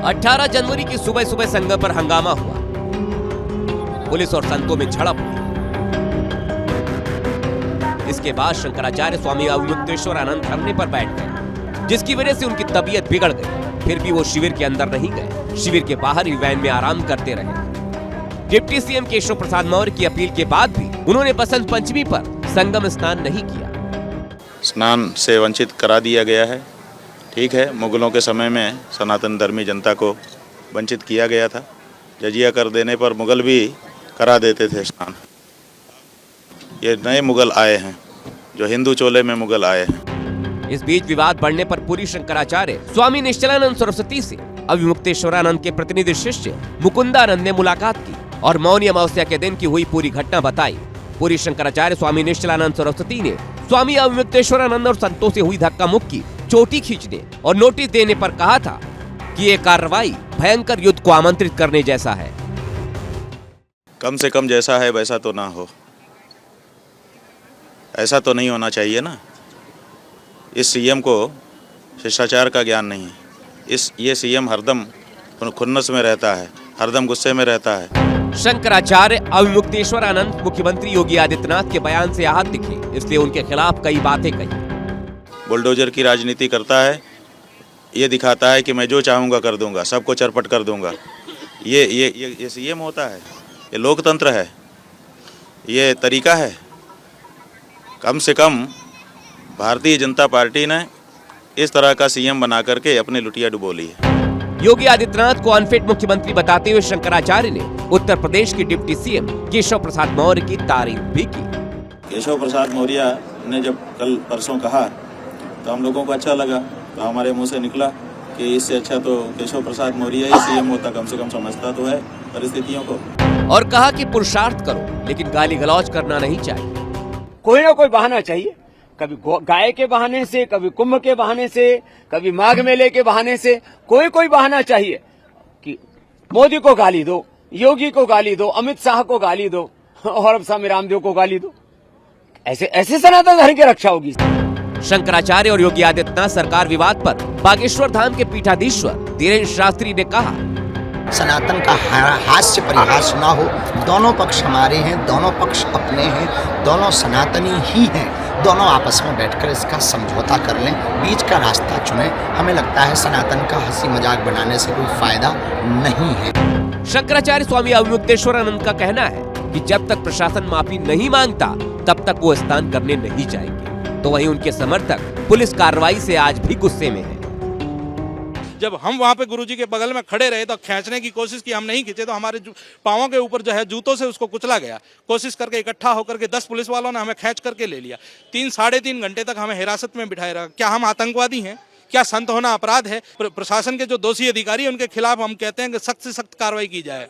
18 जनवरी की सुबह सुबह संगम पर हंगामा हुआ। पुलिस और संतों में झड़प हुई। इसके बाद शंकराचार्य स्वामी अवमुक्तेश्वरानंद धरने पर बैठ गए, जिसकी वजह से उनकी तबीयत बिगड़ गई। फिर भी वो शिविर के अंदर नहीं गए, शिविर के बाहर ही वैन में आराम करते रहे। डिप्टी सीएम केशव प्रसाद मौर्य की अपील के बाद भी उन्होंने बसंत पंचमी पर संगम स्नान नहीं किया। स्नान से वंचित करा दिया गया है। ठीक है, मुगलों के समय में सनातन धर्मी जनता को वंचित किया गया था। जजिया कर देने पर मुगल भी करा देते थे स्नान। ये नए मुगल आए हैं, जो हिंदू चोले में मुगल आए हैं। इस बीच विवाद बढ़ने पर पुरी शंकराचार्य स्वामी निश्चलानंद सरस्वती से अविमुक्तेश्वरानंद के प्रतिनिधि शिष्य मुकुंदानंद ने मुलाकात की और मौनी अमावस्या के दिन की हुई पूरी घटना बताई। पुरी शंकराचार्य स्वामी निश्चलानंद सरस्वती ने स्वामी अविमुक्तेश्वरानंद और संतों से हुई धक्का मुक्की, चोटी खींचने और नोटिस देने पर कहा था कि ये कार्रवाई भयंकर युद्ध को आमंत्रित करने जैसा है। कम से कम जैसा है वैसा तो ना हो, ऐसा तो नहीं होना चाहिए ना। इस सीएम को शिष्टाचार का ज्ञान नहीं है। ये सीएम हरदम खुन्नस में रहता है, हरदम गुस्से में रहता है। शंकराचार्य अविमुक्तेश्वरानंद मुख्यमंत्री योगी आदित्यनाथ के बयान से आहत दिखे, इसलिए उनके खिलाफ कई बातें कही। बुलडोजर की राजनीति करता है, ये दिखाता है कि मैं जो चाहूँगा कर दूंगा, सबको चरपट कर दूंगा। ये सीएम होता है? ये लोकतंत्र है? ये तरीका है? कम से कम भारतीय जनता पार्टी ने इस तरह का सीएम बना करके अपनी लुटिया डुबो ली है। योगी आदित्यनाथ को अनफिट मुख्यमंत्री बताते हुए शंकराचार्य ने उत्तर प्रदेश के डिप्टी सीएम केशव प्रसाद मौर्य की तारीफ भी की। केशव प्रसाद मौर्य ने जब कल परसों कहा तो हम लोगों को अच्छा लगा, तो हमारे मुंह से निकला कि इससे अच्छा तो केशव प्रसाद मौर्य ही सीएम होता, कम से कम समझता तो है परिस्थितियों को। और कहा कि पुरुषार्थ करो, लेकिन गाली गलौज करना नहीं चाहिए। कोई ना कोई बहाना चाहिए, कभी गाय के बहाने से, कभी कुंभ के बहाने से, कभी माघ मेले के बहाने से, कोई बहाना चाहिए कि मोदी को गाली दो, योगी को गाली दो, अमित शाह को गाली दो और अब स्वामी रामदेव को गाली दो। ऐसे सनातन धर्म की रक्षा होगी। शंकराचार्य और योगी आदित्यनाथ सरकार विवाद पर बागेश्वर धाम के पीठाधीश्वर धीरेन्द्र शास्त्री ने कहा, सनातन का हास्य परिहास न हो। दोनों पक्ष हमारे हैं, दोनों पक्ष अपने हैं, दोनों सनातनी ही हैं। दोनों आपस में बैठकर इसका समझौता कर लें, बीच का रास्ता चुनें। हमें लगता है सनातन का हंसी मजाक बनाने से कोई फायदा नहीं है। शंकराचार्य स्वामी अविमुक्तेश्वरानंद का कहना है कि जब तक प्रशासन माफी नहीं मांगता तब तक वो स्नान करने नहीं जाएंगे। तो वहीं उनके समर्थक पुलिस कार्रवाई से आज भी गुस्से में हैं। जब हम वहाँ पे गुरुजी के बगल में खड़े रहे तो खींचने की कोशिश की, हम नहीं खींचे तो हमारे पाँवों के ऊपर जो है जूतों से उसको कुचला गया। कोशिश करके इकट्ठा होकर के 10 पुलिस वालों ने हमें खींच करके ले लिया। 3-3.5 घंटे तक हमें हिरासत में बिठाए रखा। क्या हम आतंकवादी हैं? क्या संत होना अपराध है? प्रशासन के जो दोषी अधिकारी हैं उनके खिलाफ हम कहते हैं कि सख्त से सख्त कार्रवाई की जाए।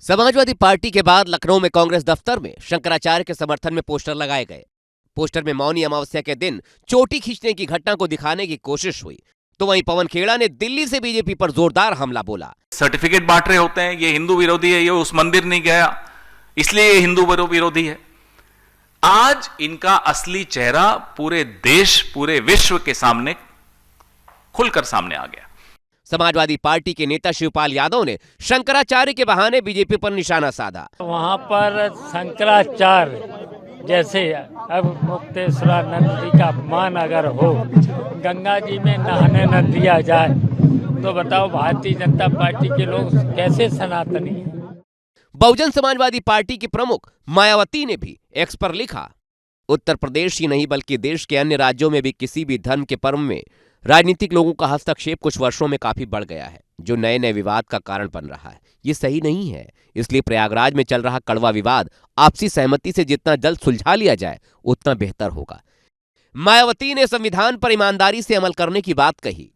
समाजवादी पार्टी के बाद लखनऊ में कांग्रेस दफ्तर में शंकराचार्य के समर्थन में पोस्टर लगाए गए। पोस्टर में मौनी अमावस्या के दिन चोटी खींचने की घटना को दिखाने की कोशिश हुई। तो वहीं पवन खेड़ा ने दिल्ली से बीजेपी पर जोरदार हमला बोला। सर्टिफिकेट बांट रहे होते हैं, ये हिंदू विरोधी है, ये उस मंदिर नहीं गया इसलिए ये हिंदू विरोधी है। आज इनका असली चेहरा पूरे देश, पूरे विश्व के सामने खुलकर सामने आ गया। समाजवादी पार्टी के नेता शिवपाल यादव ने शंकराचार्य के बहाने बीजेपी पर निशाना साधा। वहां पर शंकराचार्य जैसे अब मुक्तेश्वरानंद जी का अपमान अगर हो, गंगा जी में नहाने न दिया जाए तो बताओ भारतीय जनता पार्टी के लोग कैसे सनातनी हैं? बहुजन समाजवादी पार्टी की प्रमुख मायावती ने भी एक्स पर लिखा, उत्तर प्रदेश ही नहीं बल्कि देश के अन्य राज्यों में भी किसी भी धर्म के पर्व में राजनीतिक लोगों का हस्तक्षेप कुछ वर्षों में काफी बढ़ गया है, जो नए नए विवाद का कारण बन रहा है। ये सही नहीं है। इसलिए प्रयागराज में चल रहा कड़वा विवाद आपसी सहमति से जितना जल्द सुलझा लिया जाए उतना बेहतर होगा। मायावती ने संविधान पर ईमानदारी से अमल करने की बात कही।